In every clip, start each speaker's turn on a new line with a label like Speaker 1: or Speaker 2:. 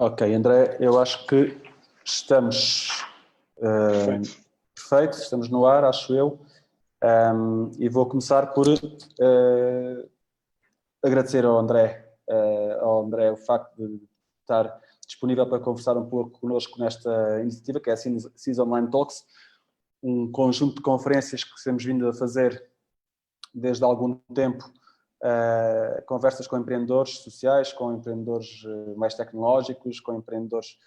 Speaker 1: Ok, André, eu acho que estamos perfeitos, estamos no ar, acho eu, e vou começar por agradecer ao André o facto de estar disponível para conversar um pouco connosco nesta iniciativa, que é a CIS Online Talks, um conjunto de conferências que temos vindo a fazer desde há algum tempo, conversas com empreendedores sociais, com empreendedores mais tecnológicos, com empreendedores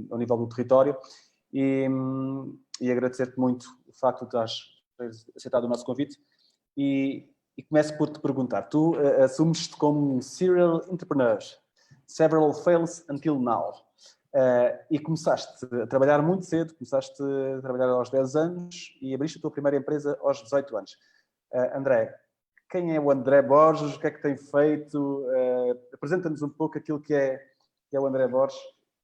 Speaker 1: ao nível do território, e agradecer-te muito o facto de teres aceitado o nosso convite, e começo por te perguntar, tu assumes-te como um serial entrepreneur, several fails until now, e começaste a trabalhar muito cedo, começaste a trabalhar aos 10 anos e abriste a tua primeira empresa aos 18 anos. André, quem é o André Borges? O que é que tem feito? Apresenta-nos um pouco aquilo que é o André Borges,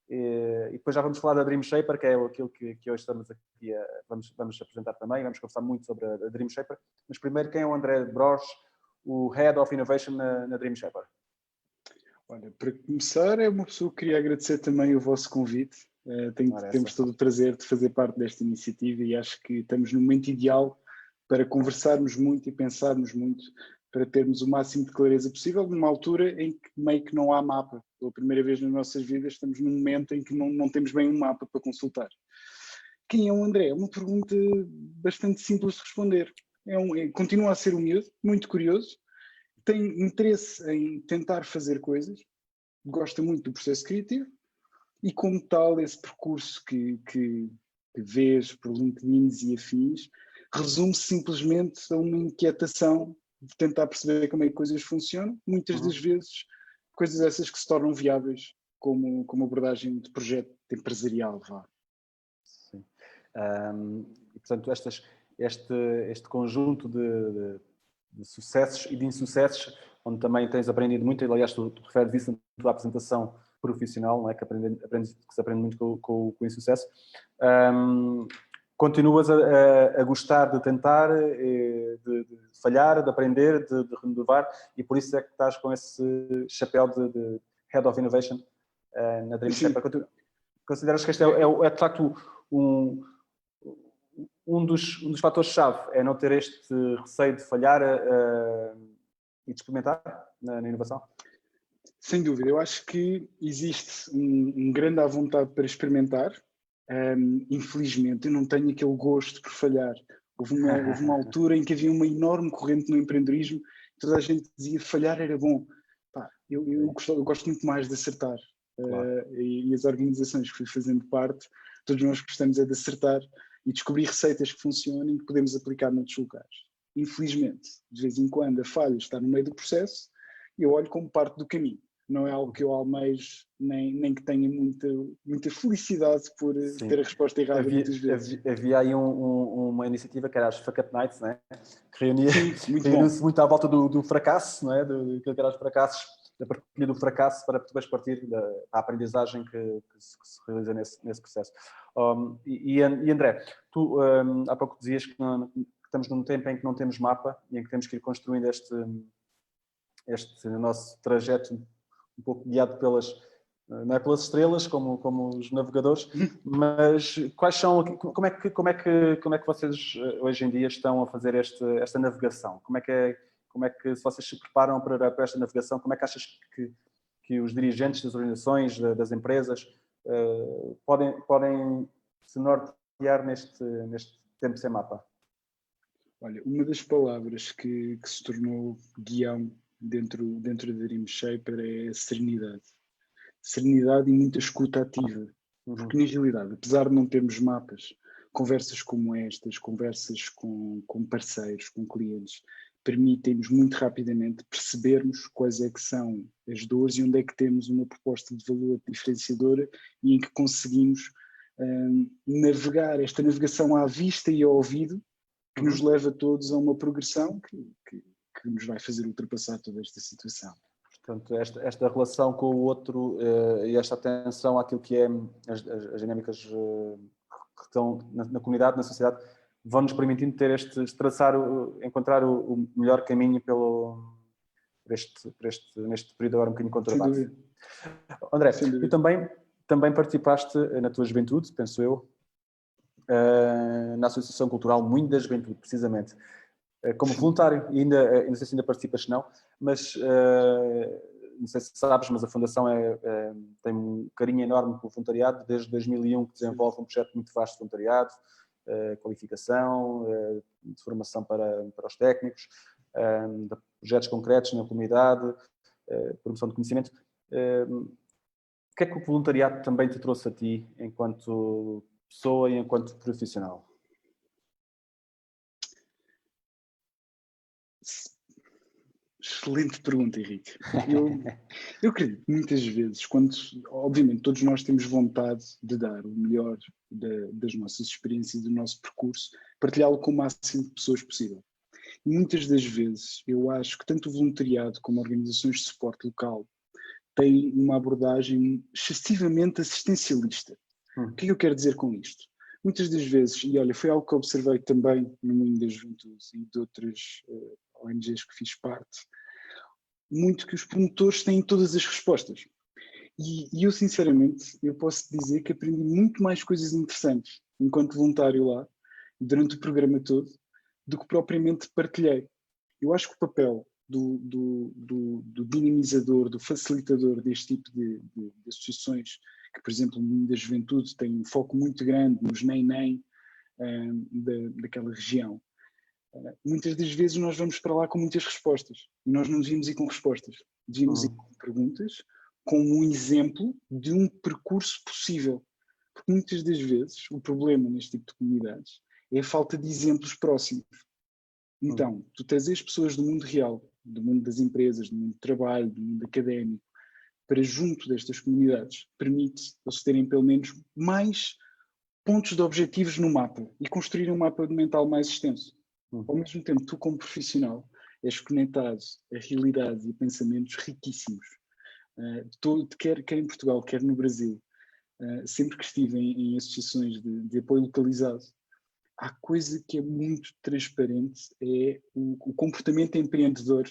Speaker 1: e depois já vamos falar da Dream Shaper, que é aquilo que hoje estamos aqui vamos apresentar também, vamos conversar muito sobre a Dream Shaper, mas primeiro, quem é o André Borges, o Head of Innovation na Dream Shaper?
Speaker 2: Olha, para começar, é uma pessoa que queria agradecer também o vosso convite. Temos todo o prazer de fazer parte desta iniciativa e acho que estamos no momento ideal para conversarmos muito e pensarmos muito, para termos o máximo de clareza possível, numa altura em que meio que não há mapa. Pela primeira vez nas nossas vidas estamos num momento em que não temos bem um mapa para consultar. Quem é o André? É uma pergunta bastante simples de responder. Continua a ser um miúdo, muito curioso, tem interesse em tentar fazer coisas, gosta muito do processo criativo e, como tal, esse percurso que vês por LinkedIn e afins resume-se simplesmente a uma inquietação de tentar perceber como é que coisas funcionam, muitas das vezes coisas essas que se tornam viáveis como abordagem de projeto empresarial.
Speaker 1: Sim. E, portanto, este conjunto de sucessos e de insucessos, onde também tens aprendido muito, e aliás tu referes isso na tua apresentação profissional, não é? Que se aprende muito com o insucesso. Continuas a gostar de tentar, de falhar, de aprender, de renovar, e por isso é que estás com esse chapéu de Head of Innovation na Dream Shaper. Consideras que este é de facto um dos fatores-chave, é não ter este receio de falhar e de experimentar na inovação?
Speaker 2: Sem dúvida, eu acho que existe um grande à vontade para experimentar. Infelizmente, eu não tenho aquele gosto por falhar. Houve uma altura em que havia uma enorme corrente no empreendedorismo, toda a gente dizia que falhar era bom. Eu gosto muito mais de acertar. Claro. E as organizações que fui fazendo parte, todos nós gostamos de acertar e descobrir receitas que funcionem e que podemos aplicar noutros locais. Infelizmente, de vez em quando a falha está no meio do processo e eu olho como parte do caminho. Não é algo que eu almejo, nem que tenha muita felicidade por ter a resposta errada muitas vezes.
Speaker 1: Havia aí uma iniciativa que era as Fuck Up Nights, não é? Que reunia-se muito à volta do fracasso, não é? Do que eram os fracassos, da partilha do fracasso para depois partir da aprendizagem que se realiza nesse processo. E André, tu há pouco dizias que estamos num tempo em que não temos mapa e em que temos que ir construindo este nosso trajeto um pouco guiado não é pelas estrelas, como os navegadores, mas como é que vocês hoje em dia estão a fazer esta navegação? Como é que se vocês se preparam para esta navegação, como é que achas que os dirigentes das organizações, das empresas, podem se nortear neste tempo sem mapa?
Speaker 2: Olha, uma das palavras que se tornou guião dentro da Dream Shaper é a serenidade. Serenidade e muita escuta ativa. Porque, na realidade, apesar de não termos mapas, conversas como estas, conversas com parceiros, com clientes, permitem-nos muito rapidamente percebermos quais é que são as dores e onde é que temos uma proposta de valor diferenciadora e em que conseguimos navegar esta navegação à vista e ao ouvido, que nos leva todos a uma progressão que nos vai fazer ultrapassar toda esta situação.
Speaker 1: Portanto, esta relação com o outro e esta atenção àquilo que é as dinâmicas que estão na comunidade, na sociedade, vão-nos permitindo ter encontrar o melhor caminho neste período agora um bocadinho conturbado. André, tu também participaste na tua juventude, penso eu, na Associação Cultural Moinho da Juventude, precisamente, como voluntário, e não sei se ainda participas, não, mas não sei se sabes, mas a Fundação tem um carinho enorme pelo voluntariado, desde 2001 que desenvolve um projeto muito vasto de voluntariado, qualificação, de formação para os técnicos, de projetos concretos na comunidade, promoção de conhecimento. O que é que o voluntariado também te trouxe a ti, enquanto pessoa e enquanto profissional?
Speaker 2: Excelente pergunta, Henrique. Eu acredito que muitas vezes, obviamente todos nós temos vontade de dar o melhor das nossas experiências e do nosso percurso, partilhá-lo com o máximo de pessoas possível. E muitas das vezes eu acho que tanto o voluntariado como organizações de suporte local têm uma abordagem excessivamente assistencialista. O que é que eu quero dizer com isto? Muitas das vezes, e olha, foi algo que observei também no Moinho da Juventude e de outras ONGs que fiz parte, muito que os promotores têm todas as respostas. E eu, sinceramente, eu posso dizer que aprendi muito mais coisas interessantes enquanto voluntário lá, durante o programa todo, do que propriamente partilhei. Eu acho que o papel do dinamizador, do facilitador deste tipo de associações, que, por exemplo, o Moinho da Juventude tem um foco muito grande nos nem-nem daquela região. Muitas das vezes nós vamos para lá com muitas respostas e nós não devíamos ir com respostas, devíamos ir com perguntas, com um exemplo de um percurso possível, porque muitas das vezes o problema neste tipo de comunidades é a falta de exemplos próximos. Então, tu tens as pessoas do mundo real, do mundo das empresas, do mundo do trabalho, do mundo académico, para junto destas comunidades, permite eles terem pelo menos mais pontos de objetivos no mapa e construir um mapa mental mais extenso. Ao mesmo tempo, tu como profissional és conectado a realidades e pensamentos riquíssimos, quer em Portugal, quer no Brasil. Sempre que estive em associações de apoio localizado, há coisa que é muito transparente, é o comportamento empreendedor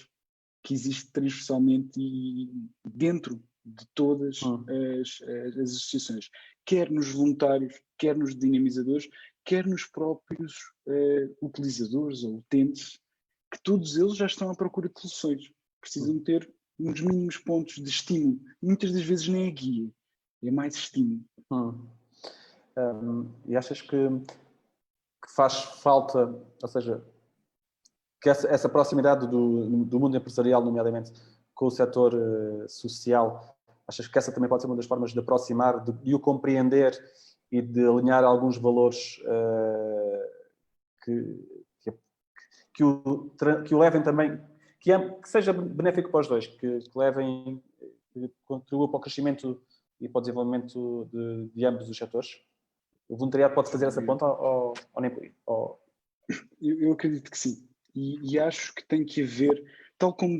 Speaker 2: que existe transversalmente e dentro de todas as associações, quer nos voluntários, quer nos dinamizadores, quer nos próprios utilizadores ou utentes, que todos eles já estão à procura de soluções. Precisam ter uns mínimos pontos de estímulo. Muitas das vezes nem é guia, é mais estímulo.
Speaker 1: E achas que faz falta, ou seja, que essa proximidade do mundo empresarial, nomeadamente com o setor social, achas que essa também pode ser uma das formas de aproximar, de o compreender e de alinhar alguns valores que o levem também, que seja benéfico para os dois, que contribua para o crescimento e para o desenvolvimento de ambos os setores? O voluntariado pode fazer essa ponta ou nem por aí?
Speaker 2: Eu acredito que sim. E acho que tem que haver, tal como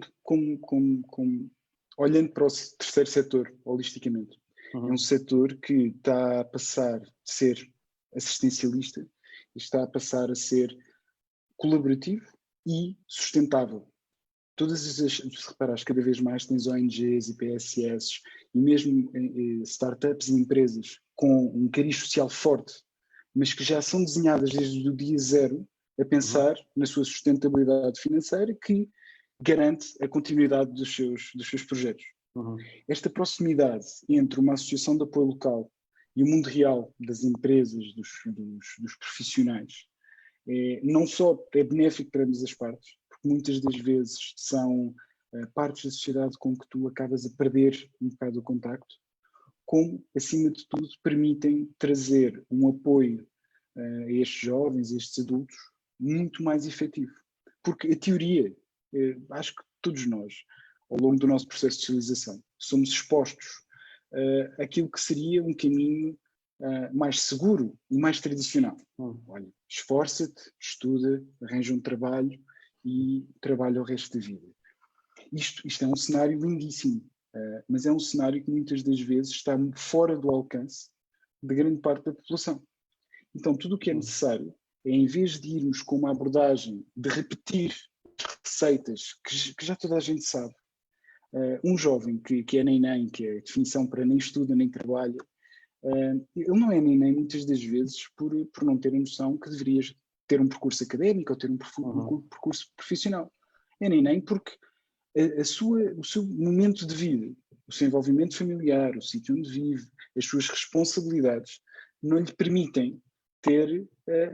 Speaker 2: olhando para o terceiro setor, holisticamente, é um setor que está a passar de ser assistencialista e está a passar a ser colaborativo e sustentável. Se reparares, cada vez mais tens ONGs e PSS e mesmo startups e empresas com um cariz social forte, mas que já são desenhadas desde o dia zero a pensar na sua sustentabilidade financeira, que garante a continuidade dos seus projetos. Esta proximidade entre uma associação de apoio local e o mundo real das empresas, dos profissionais, não só é benéfico para ambas as partes, porque muitas das vezes são partes da sociedade com que tu acabas a perder um bocado o contacto, como, acima de tudo, permitem trazer um apoio a estes jovens, a estes adultos, muito mais efetivo. Porque a teoria, acho que todos nós, ao longo do nosso processo de socialização, somos expostos àquilo que seria um caminho mais seguro e mais tradicional. Olha, esforça-te, estuda, arranja um trabalho e trabalha o resto da vida. Isto é um cenário lindíssimo, mas é um cenário que muitas das vezes está fora do alcance de grande parte da população. Então, tudo o que é necessário é, em vez de irmos com uma abordagem de repetir receitas que já toda a gente sabe, Um jovem que é nem, que é a definição para nem estuda nem trabalha, ele não é nem muitas das vezes por não ter a noção que deverias ter um percurso académico ou ter um percurso profissional. É nem porque o seu momento de vida, o seu envolvimento familiar, o sítio onde vive, as suas responsabilidades não lhe permitem ter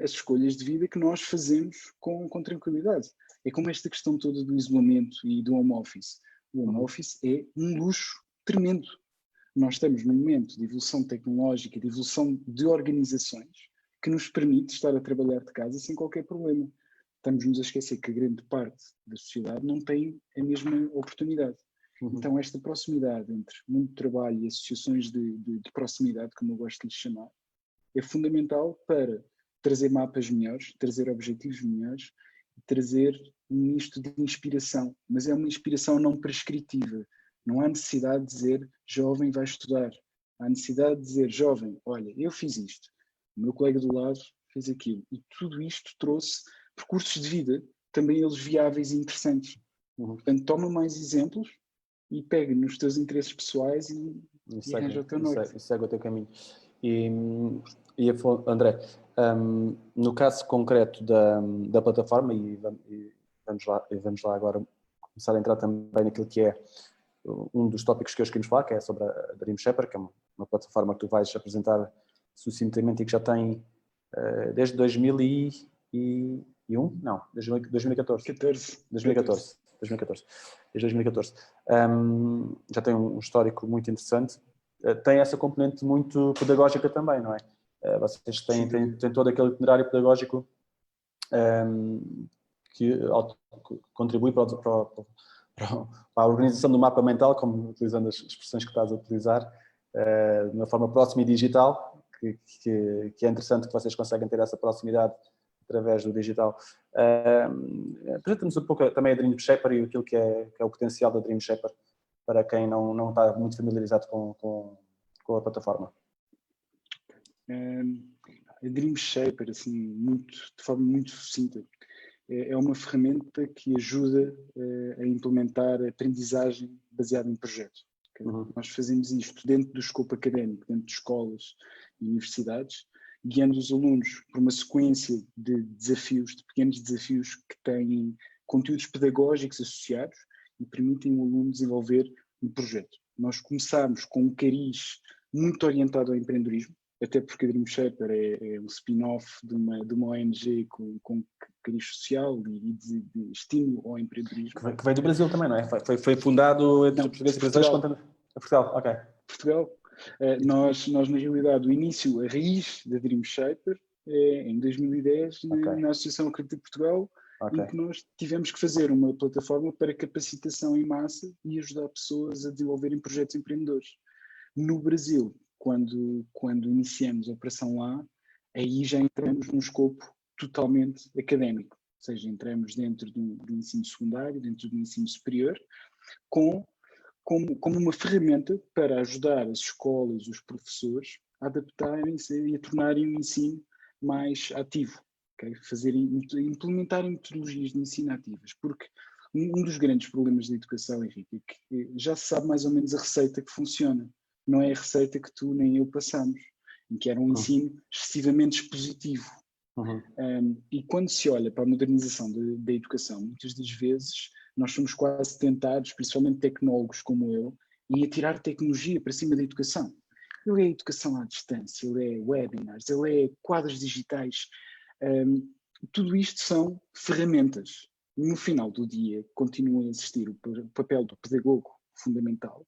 Speaker 2: as escolhas de vida que nós fazemos com tranquilidade. É como esta questão toda do isolamento e do home office. O home office é um luxo tremendo. Nós estamos num momento de evolução tecnológica, de evolução de organizações, que nos permite estar a trabalhar de casa sem qualquer problema. Estamos-nos a esquecer que a grande parte da sociedade não tem a mesma oportunidade. Então, esta proximidade entre mundo de trabalho e associações de proximidade, como eu gosto de lhes chamar, é fundamental para trazer mapas melhores, trazer objetivos melhores, trazer um misto de inspiração, mas é uma inspiração não prescritiva. Não há necessidade de dizer, jovem, vai estudar. Há necessidade de dizer, jovem, olha, eu fiz isto, o meu colega do lado fez aquilo. E tudo isto trouxe percursos de vida, também eles viáveis e interessantes. Portanto, toma mais exemplos e pega nos teus interesses pessoais e arranja o teu norte.
Speaker 1: E segue o teu caminho. E André, no caso concreto da plataforma, e vamos lá agora começar a entrar também naquilo que é um dos tópicos que hoje queremos falar, que é sobre a Dream Shepherd, que é uma plataforma que tu vais apresentar sucintamente e que já tem desde 2001? Não, desde 2014. 2014. Desde 2014. Já tem um histórico muito interessante. Tem essa componente muito pedagógica também, não é? Vocês têm todo aquele itinerário pedagógico que contribui para a organização do mapa mental, como utilizando as expressões que estás a utilizar, de uma forma próxima e digital, que é interessante que vocês conseguem ter essa proximidade através do digital. Apresenta-nos um pouco também a Dream Shepherd e aquilo que é o potencial da Dream Shepherd para quem não está muito familiarizado com a plataforma.
Speaker 2: A Dream Shepherd, assim, de forma muito sucinta, é uma ferramenta que ajuda a implementar a aprendizagem baseada em projeto. Nós fazemos isto dentro do escopo académico, dentro de escolas e universidades, guiando os alunos por uma sequência de desafios, de pequenos desafios que têm conteúdos pedagógicos associados e permitem o aluno desenvolver um projeto. Nós começámos com um cariz muito orientado ao empreendedorismo, até porque a Dream Shepherd é um spin-off de uma ONG com cariz social e de estímulo ao empreendedorismo.
Speaker 1: Que veio do Brasil também, não é? Foi fundado entre portugueses e brasileiros. Portugal, ok.
Speaker 2: Portugal. Nós, na realidade, o início, a raiz da Dream Shepherd é em 2010, na Associação Acredito de Portugal, em que nós tivemos que fazer uma plataforma para capacitação em massa e ajudar pessoas a desenvolverem projetos empreendedores. No Brasil, quando iniciamos a operação lá, aí já entramos num escopo totalmente académico, ou seja, entramos dentro do ensino secundário, dentro do ensino superior, como uma ferramenta para ajudar as escolas, os professores a adaptarem-se e a tornarem o ensino mais ativo, okay? Implementarem metodologias de ensino ativas, porque um dos grandes problemas da educação, Henrique, é que já se sabe mais ou menos a receita que funciona, não é a receita que tu nem eu passamos, em que era um ensino excessivamente expositivo. E quando se olha para a modernização da educação, muitas das vezes nós somos quase tentados, principalmente tecnólogos como eu, em atirar tecnologia para cima da educação. Ele é educação à distância, ele é webinars, ele é quadros digitais. Tudo isto são ferramentas. No final do dia continua a existir o papel do pedagogo fundamental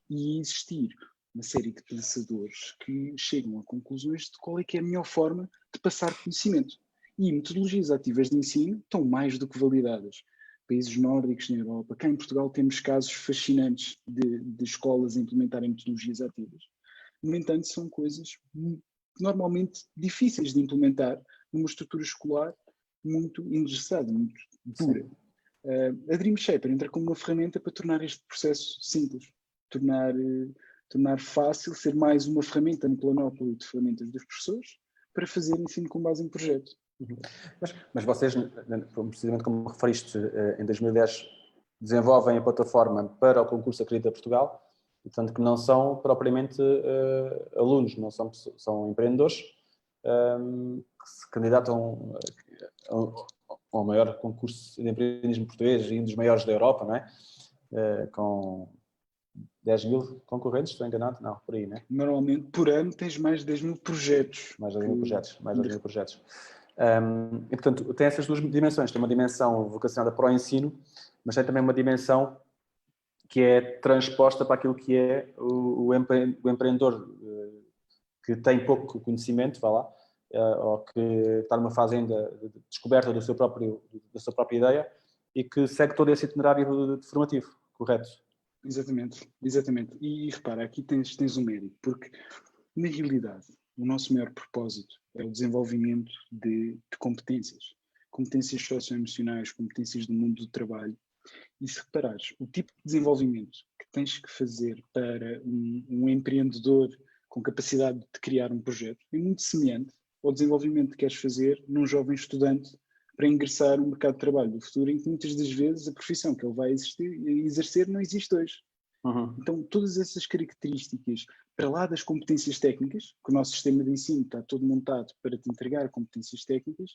Speaker 2: e existir uma série de pensadores que chegam a conclusões de qual é que é a melhor forma de passar conhecimento. E metodologias ativas de ensino estão mais do que validadas. Países nórdicos na Europa, cá em Portugal temos casos fascinantes de escolas a implementarem metodologias ativas. No entanto, são coisas normalmente difíceis de implementar numa estrutura escolar muito engessada, muito dura. A Dream Shepherd entra como uma ferramenta para tornar este processo simples, tornar fácil, ser mais uma ferramenta no planópolo de ferramentas dos professores para fazer ensino com base em projeto.
Speaker 1: Mas vocês, precisamente como referiste, em 2010 desenvolvem a plataforma para o concurso Acredita Portugal, e, portanto, que não são propriamente alunos, não são empreendedores que se candidatam ao maior concurso de empreendedorismo português e um dos maiores da Europa, não é? Com 10 mil concorrentes, estou enganado? Não, por aí, não é?
Speaker 2: Normalmente, por ano, tens mais de 10 mil projetos.
Speaker 1: Mais de 10 mil projetos. E, portanto, tem essas duas dimensões. Tem uma dimensão vocacionada para o ensino, mas tem também uma dimensão que é transposta para aquilo que é o empreendedor que tem pouco conhecimento, vá lá, ou que está numa fase ainda de descoberta da sua própria ideia e que segue todo esse itinerário formativo, correto?
Speaker 2: Exatamente. E repara, aqui tens um mérito, porque na realidade o nosso maior propósito é o desenvolvimento de competências. Competências socioemocionais, competências do mundo do trabalho. E se reparares, o tipo de desenvolvimento que tens que fazer para um empreendedor com capacidade de criar um projeto é muito semelhante ao desenvolvimento que queres fazer num jovem estudante para ingressar no mercado de trabalho do futuro, em que muitas das vezes a profissão que ele vai exercer não existe hoje. Então, todas essas características, para lá das competências técnicas, que o nosso sistema de ensino está todo montado para te entregar competências técnicas,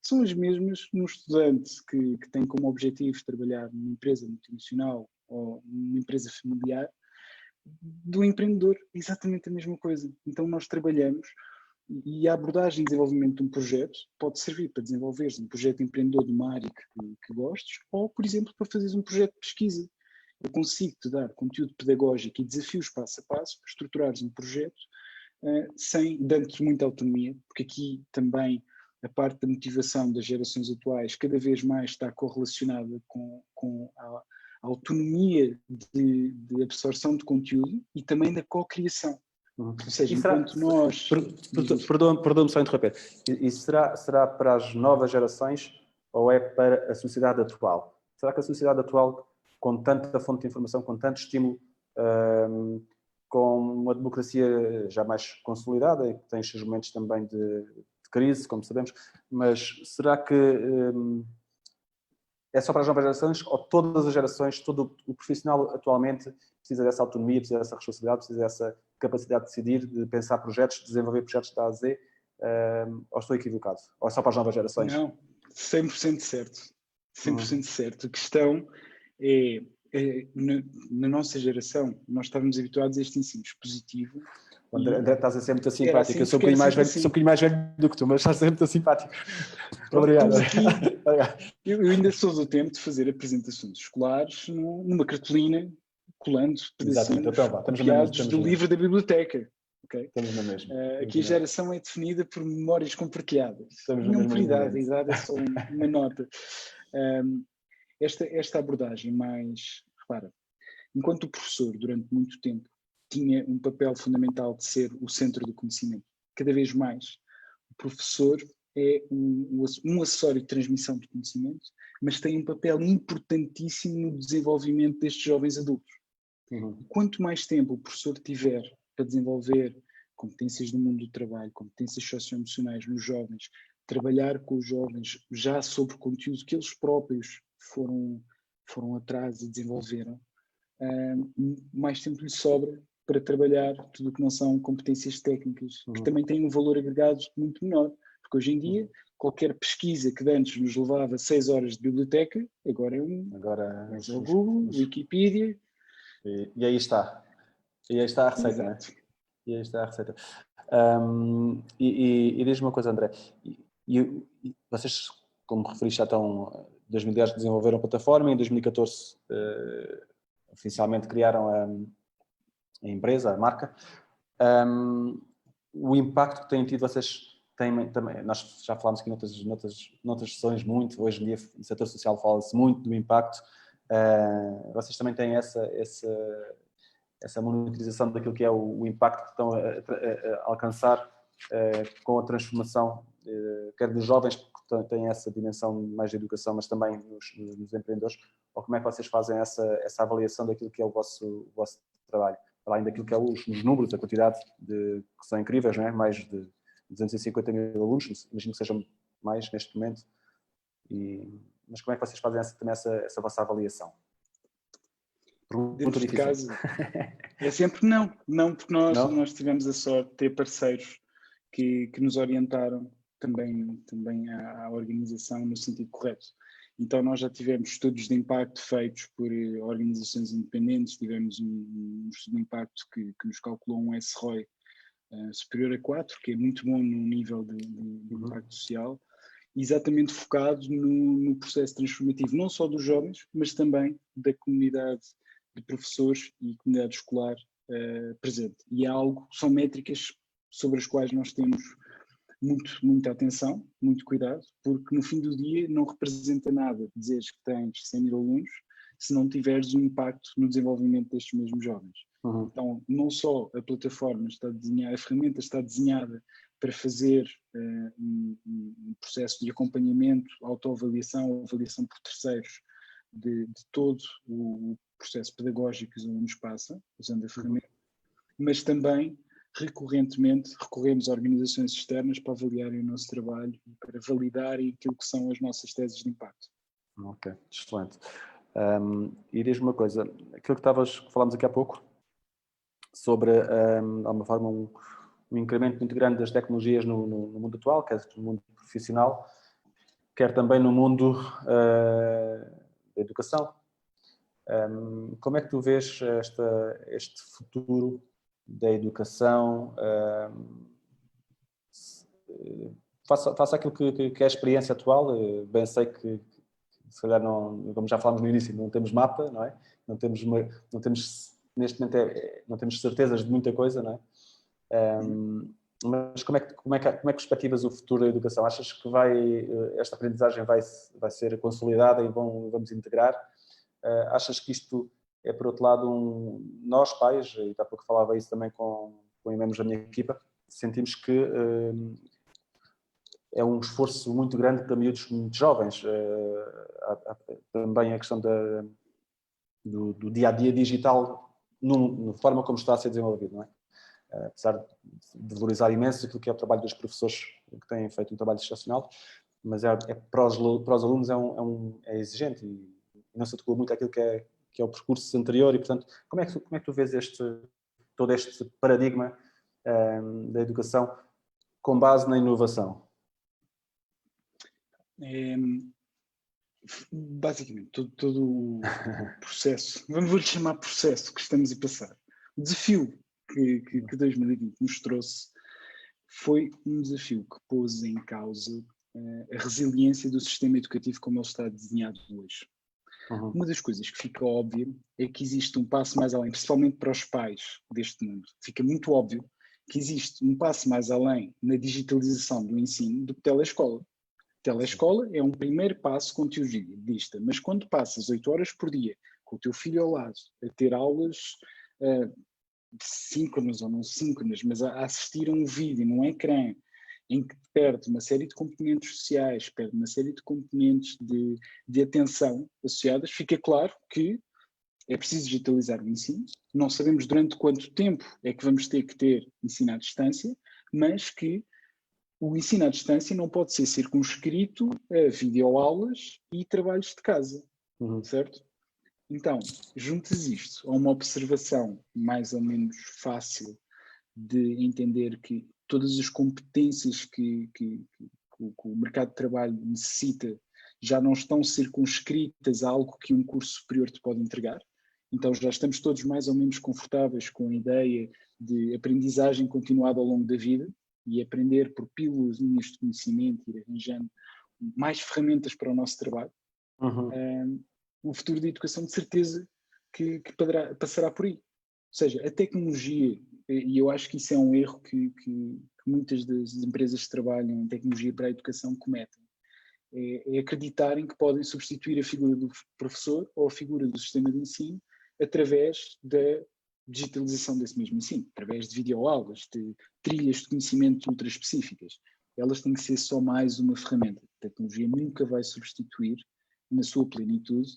Speaker 2: são as mesmas num estudante que tem como objetivo trabalhar numa empresa multinacional ou numa empresa familiar, do empreendedor, exatamente a mesma coisa. Então nós trabalhamos e a abordagem de desenvolvimento de um projeto pode servir para desenvolveres um projeto empreendedor de uma área que gostes ou, por exemplo, para fazeres um projeto de pesquisa. Eu consigo-te dar conteúdo pedagógico e desafios passo a passo para estruturares um projeto dando-te muita autonomia, porque aqui também a parte da motivação das gerações atuais cada vez mais está correlacionada com a autonomia de absorção de conteúdo e também da co-criação. Ou seja, enquanto nós...
Speaker 1: Perdão-me só interromper. Isso será para as novas gerações ou é para a sociedade atual? Será que a sociedade atual, com tanta fonte de informação, com tanto estímulo, com uma democracia já mais consolidada e que tem os seus momentos também de crise, como sabemos, mas será que é só para as novas gerações ou todas as gerações, todo o profissional atualmente precisa dessa autonomia, precisa dessa responsabilidade, precisa dessa capacidade de decidir, de pensar projetos, de desenvolver projetos de A a Z, ou estou equivocado? Ou é só para as novas gerações?
Speaker 2: Não, 100% certo. 100% certo. A questão é na nossa geração, nós estávamos habituados a este ensino expositivo.
Speaker 1: André, estás a ser muito simpático. Eu sou um bocadinho mais velho do que tu, mas estás a ser muito simpático.
Speaker 2: Obrigado. Eu ainda sou do tempo de fazer apresentações escolares numa cartolina, colando pedacinhos copiados do livro da biblioteca. Okay?
Speaker 1: Estamos na mesma.
Speaker 2: Aqui a geração é definida por memórias compartilhadas. Não por idade, a idade é só uma nota. Esta abordagem mais... Repara, enquanto o professor, durante muito tempo, tinha um papel fundamental de ser o centro do conhecimento, cada vez mais o professor é um acessório de transmissão de conhecimento, mas tem um papel importantíssimo no desenvolvimento destes jovens adultos. Quanto mais tempo o professor tiver para desenvolver competências do mundo do trabalho, competências socioemocionais nos jovens, trabalhar com os jovens já sobre conteúdo que eles próprios foram atrás e desenvolveram, mais tempo lhe sobra para trabalhar tudo o que não são competências técnicas, que também têm um valor agregado muito menor, porque hoje em dia qualquer pesquisa que antes nos levava 6 horas de biblioteca, agora é o Google, Wikipedia.
Speaker 1: E aí está. E aí está a receita, não é? E aí está a receita. E diz-me uma coisa, André. E vocês, como referiste, já estão... Em 2010 desenvolveram a plataforma, em 2014 oficialmente criaram a empresa, a marca. O impacto que têm tido, vocês têm também, nós já falámos aqui noutras sessões muito, hoje em dia no setor social fala-se muito do impacto. Vocês também têm essa monitorização daquilo que é o impacto que estão a alcançar com a transformação, quer dos jovens que têm essa dimensão mais de educação, mas também nos empreendedores, ou como é que vocês fazem essa avaliação daquilo que é o vosso trabalho? Além daquilo que é os números, a quantidade que são incríveis, não é? Mais de 250 mil alunos, imagino que sejam mais neste momento. Mas como é que vocês fazem também essa vossa avaliação? Pergunta
Speaker 2: de
Speaker 1: difícil.
Speaker 2: casa. É sempre não. Não, porque nós tivemos a sorte de ter parceiros que nos orientaram também à organização no sentido correto. Então nós já tivemos estudos de impacto feitos por organizações independentes, tivemos um estudo de impacto que nos calculou um SROI superior a 4, que é muito bom no nível de impacto social, exatamente focado no processo transformativo, não só dos jovens, mas também da comunidade de professores e comunidade escolar presente. E é algo, são métricas sobre as quais nós temos muita atenção, muito cuidado, porque no fim do dia não representa nada dizeres que tens 100 mil alunos se não tiveres um impacto no desenvolvimento destes mesmos jovens. Então, não só a plataforma está desenhada, a ferramenta está desenhada para fazer um processo de acompanhamento, autoavaliação, avaliação por terceiros de todo o processo pedagógico que os alunos passam, usando a ferramenta, mas também recorrentemente recorremos a organizações externas para avaliarem o nosso trabalho e para validarem aquilo que são as nossas teses de impacto.
Speaker 1: Ok, excelente. E diz-me uma coisa, aquilo que falámos aqui há pouco, sobre, de alguma forma, um incremento muito grande das tecnologias no mundo atual, quer no mundo profissional, quer também no mundo da educação. Como é que tu vês este futuro da educação? Faça aquilo que é a experiência atual. Bem sei que se calhar não, como já falámos no início, não temos mapa, não é? Não temos neste momento não temos certezas de muita coisa, não é? Mas como é que perspectivas o futuro da educação? Achas que esta aprendizagem vai ser consolidada e vamos integrar? Achas que isto é, por outro lado, nós pais, e há pouco falava isso também com membros da minha equipa, sentimos que é um esforço muito grande para miúdos muito jovens. Há também a questão do dia-a-dia digital, na forma como está a ser desenvolvido, não é? Apesar de valorizar imenso aquilo que é o trabalho dos professores que têm feito um trabalho excepcional, mas para os alunos é exigente e não se adequa muito àquilo que é o percurso anterior e, portanto, como é que tu vês todo este paradigma da educação com base na inovação?
Speaker 2: Basicamente, todo o processo, vou-lhe chamar processo que estamos a passar. O desafio que 2020 nos trouxe foi um desafio que pôs em causa a resiliência do sistema educativo como ele está desenhado hoje. Uma das coisas que fica óbvia é que existe um passo mais além, principalmente para os pais deste mundo. Fica muito óbvio que existe um passo mais além na digitalização do ensino do que telescola. Telescola é um primeiro passo conteudista, mas quando passas 8 horas por dia com o teu filho ao lado, a ter aulas síncronas ou não síncronas, mas a assistir a um vídeo num ecrã em que perde uma série de componentes sociais, perde uma série de componentes de atenção associadas, fica claro que é preciso digitalizar o ensino. Não sabemos durante quanto tempo é que vamos ter que ter ensino à distância, mas que o ensino à distância não pode ser circunscrito a videoaulas e trabalhos de casa, certo? Então, juntas isto a uma observação mais ou menos fácil de entender que todas as competências que o mercado de trabalho necessita já não estão circunscritas a algo que um curso superior te pode entregar. Então já estamos todos mais ou menos confortáveis com a ideia de aprendizagem continuada ao longo da vida e aprender por pílulas de conhecimento, ir arranjando mais ferramentas para o nosso trabalho. O futuro da educação, de certeza, que passará por aí. Ou seja, a tecnologia, e eu acho que isso é um erro que muitas das empresas que trabalham em tecnologia para a educação cometem, é acreditarem que podem substituir a figura do professor ou a figura do sistema de ensino através da digitalização desse mesmo ensino, através de videoaulas, de trilhas de conhecimento ultra específicas. Elas têm que ser só mais uma ferramenta. A tecnologia nunca vai substituir, na sua plenitude,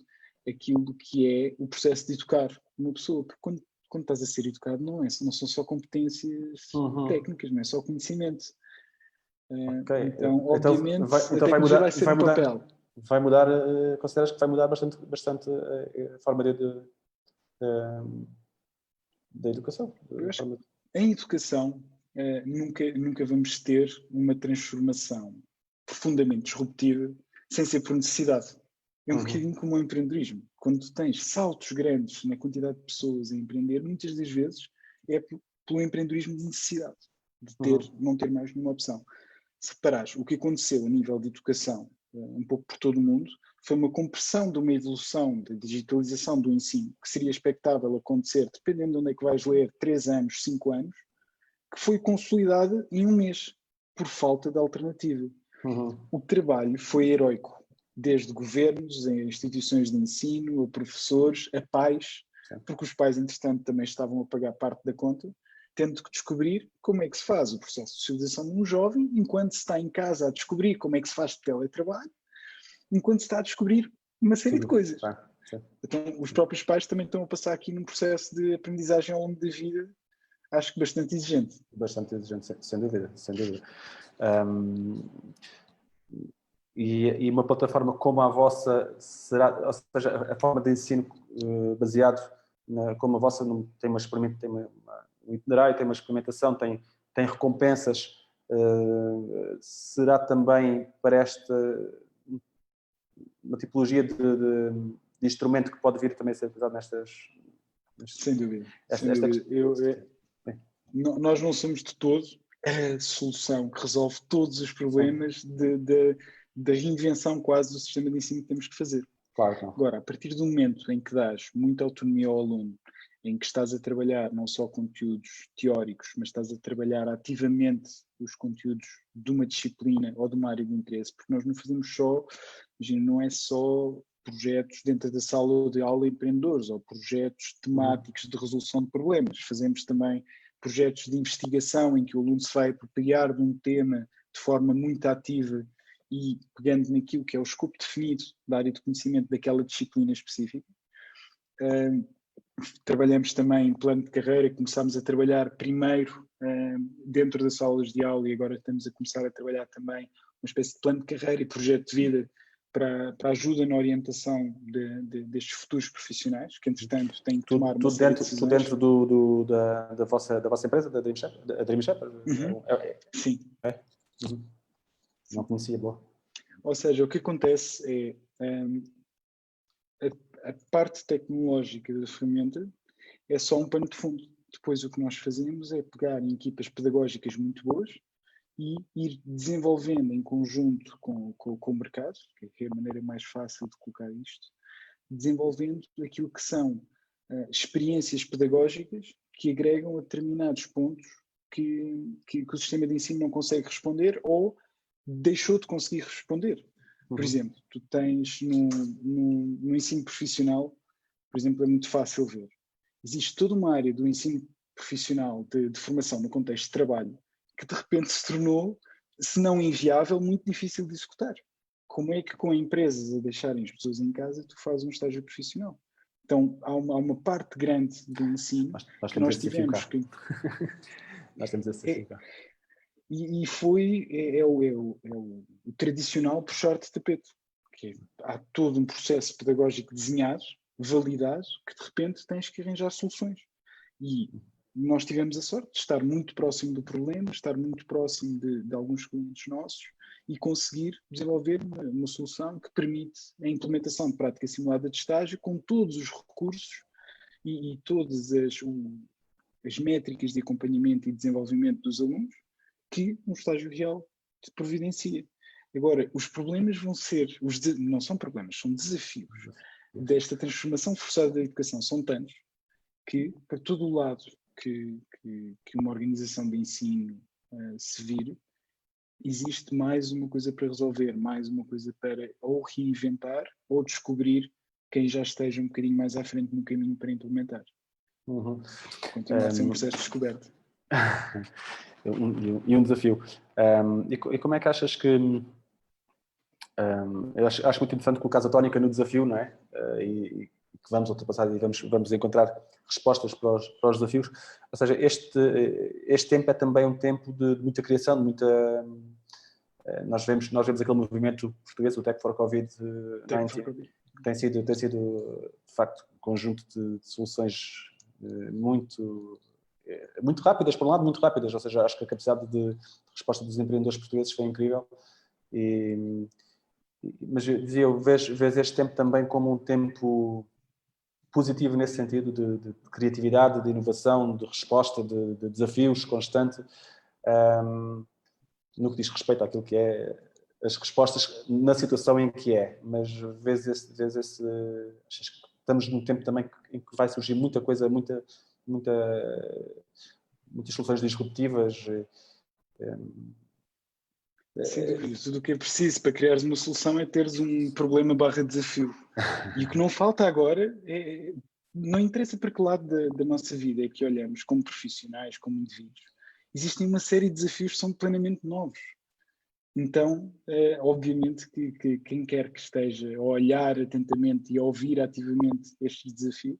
Speaker 2: aquilo que é o processo de educar uma pessoa. Porque quando estás a ser educado, não são só competências técnicas, não é só conhecimento.
Speaker 1: Okay.
Speaker 2: Então, obviamente, a tecnologia vai ser um papel.
Speaker 1: Vai mudar, consideras que vai mudar bastante a forma de da educação.
Speaker 2: Em educação, nunca vamos ter uma transformação profundamente disruptiva sem ser por necessidade. É um bocadinho como o empreendedorismo. Quando tu tens saltos grandes na quantidade de pessoas a empreender, muitas das vezes é pelo empreendedorismo de necessidade, de não ter mais nenhuma opção. Se reparares, o que aconteceu a nível de educação, um pouco por todo o mundo, foi uma compressão de uma evolução da digitalização do ensino, que seria expectável acontecer, dependendo de onde é que vais ler, 3 anos, 5 anos, que foi consolidada em 1 mês, por falta de alternativa. O trabalho foi heroico, desde governos, a instituições de ensino, a professores, a pais, porque os pais, entretanto, também estavam a pagar parte da conta, tendo que descobrir como é que se faz o processo de socialização de um jovem, enquanto se está em casa a descobrir como é que se faz teletrabalho, enquanto se está a descobrir uma série de coisas. Então, os próprios pais também estão a passar aqui num processo de aprendizagem ao longo da vida, acho que bastante exigente.
Speaker 1: Bastante exigente, sem dúvida, sem dúvida. E uma plataforma como a vossa será, ou seja, a forma de ensino baseado como a vossa tem um itinerário, tem uma experimentação, tem recompensas, será também para uma tipologia de instrumento que pode vir também a ser utilizado nestas...
Speaker 2: Sem dúvida. Sem dúvida. Nós não somos de todo a solução que resolve todos os problemas da reinvenção quase do sistema de ensino que temos que fazer.
Speaker 1: Claro que não.
Speaker 2: Agora, a partir do momento em que dás muita autonomia ao aluno, em que estás a trabalhar não só conteúdos teóricos, mas estás a trabalhar ativamente os conteúdos de uma disciplina ou de uma área de interesse, porque nós não fazemos só, imagina, não é só projetos dentro da sala de aula empreendedores ou projetos temáticos de resolução de problemas, fazemos também projetos de investigação em que o aluno se vai apropriar de um tema de forma muito ativa e pegando naquilo que é o escopo definido da área de conhecimento daquela disciplina específica. Trabalhamos também em plano de carreira, começámos a trabalhar primeiro dentro das salas de aula e agora estamos a começar a trabalhar também uma espécie de plano de carreira e projeto de vida para ajuda na orientação destes futuros profissionais, que entretanto têm que tomar uma série de decisões.
Speaker 1: Tudo dentro da vossa empresa, da Dream Shepherd?
Speaker 2: Sim.
Speaker 1: Não conhecia, boa.
Speaker 2: Ou seja, o que acontece é a parte tecnológica da ferramenta é só um pano de fundo. Depois o que nós fazemos é pegar em equipas pedagógicas muito boas e ir desenvolvendo em conjunto com o mercado, que é a maneira mais fácil de colocar isto, desenvolvendo aquilo que são experiências pedagógicas que agregam a determinados pontos que o sistema de ensino não consegue responder ou deixou de conseguir responder. Por exemplo, tu tens no ensino profissional, por exemplo, é muito fácil ver. Existe toda uma área do ensino profissional de formação no contexto de trabalho que de repente se tornou, se não inviável, muito difícil de executar. Como é que com empresas a deixarem as pessoas em casa tu fazes um estágio profissional? Então há uma parte grande do ensino que nós tivemos que...
Speaker 1: Nós temos esse desafio.
Speaker 2: E é o tradicional puxar de tapete, que há todo um processo pedagógico desenhado, validado, que de repente tens que arranjar soluções. E nós tivemos a sorte de estar muito próximo do problema, estar muito próximo de alguns clientes nossos e conseguir desenvolver uma solução que permite a implementação de prática simulada de estágio com todos os recursos e todas as métricas de acompanhamento e desenvolvimento dos alunos que um estágio real te providencia. Agora, os problemas vão ser, não são problemas, são desafios desta transformação forçada da educação, são tantos que, para todo o lado que uma organização de ensino se vire, existe mais uma coisa para resolver, mais uma coisa para ou reinventar ou descobrir quem já esteja um bocadinho mais à frente no caminho para implementar. Continua a ser um processo de descoberta.
Speaker 1: E um desafio. E como é que achas que... eu acho muito interessante colocar a tónica no desafio, não é? E que vamos ultrapassar e vamos encontrar respostas para os desafios. Ou seja, este tempo é também um tempo de muita criação, de muita... Nós vemos aquele movimento português, o Tech for Covid-19, Tem sido de facto um conjunto de soluções muito rápidas, por um lado, muito rápidas, ou seja, acho que a capacidade de resposta dos empreendedores portugueses foi incrível, mas eu vejo este tempo também como um tempo positivo nesse sentido de criatividade, de inovação, de resposta, de desafios constante, no que diz respeito àquilo que é as respostas na situação em que é, mas acho que estamos num tempo também em que vai surgir muita coisa, muitas soluções disruptivas.
Speaker 2: Sem dúvida, tudo o que é preciso para criares uma solução é teres um problema/desafio. E o que não falta agora não interessa para que lado da nossa vida é que olhamos, como profissionais, como indivíduos, existem uma série de desafios que são plenamente novos. Então, obviamente que quem quer que esteja a olhar atentamente e a ouvir ativamente estes desafios,